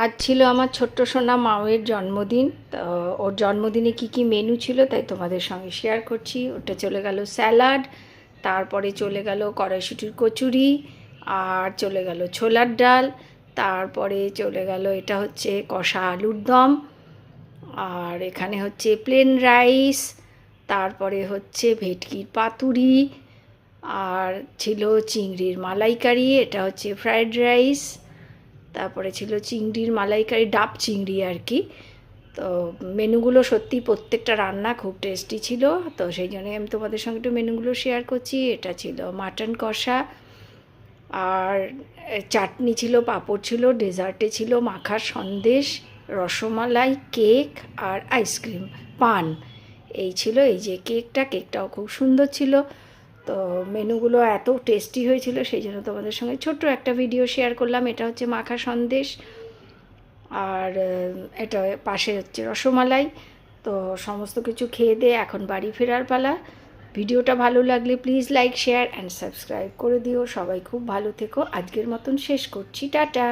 আজ ছিল আমার ছোট্ট সোনা মায়ের জন্মদিন। তো ওর জন্মদিনে কি কি মেনু ছিল তাই তোমাদের সঙ্গে শেয়ার করছি। ওটা চলে গেল স্যালাড, তারপরে চলে গেল কড়াইশুঁটির কচুরি, আর চলে গেল ছোলার ডাল, তারপরে চলে গেল এটা হচ্ছে কষা আলুর দম, আর এখানে হচ্ছে প্লেন রাইস, তারপরে হচ্ছে ভেটকির পাতুরি, আর ছিল চিংড়ির মালাইকারি, এটা হচ্ছে ফ্রায়েড রাইস, তারপরে ছিল চিংড়ির মালাইকারি, ডাব চিংড়ি আর কি। তো মেনুগুলো সত্যি প্রত্যেকটা রান্না খুব টেস্টি ছিল, তো সেই জন্যই আমি তোমাদের সঙ্গে একটু মেনুগুলো শেয়ার করছি। এটা ছিল মাটন কষা, আর চাটনি ছিল, পাঁপড় ছিল, ডেজার্টে ছিল মাখার সন্দেশ, রসমালাই, কেক আর আইসক্রিম, পান। এই ছিল, এই যে কেকটাও খুব সুন্দর ছিল। তো মেনুগুলো এত টেস্টি হয়েছিল সেই জন্য তোমাদের সঙ্গে ছোট্ট একটা ভিডিও শেয়ার করলাম। এটা হচ্ছে মাখা সন্দেশ, আর এটা পাশে হচ্ছে রসমালাই। তো সমস্ত কিছু খেয়ে দিয়ে এখন বাড়ি ফেরার পালা। ভিডিওটা ভালো লাগলে please like, share and subscribe করে দিও। সবাই খুব ভালো থেকো। আজকের মতন শেষ করছি, টাটা।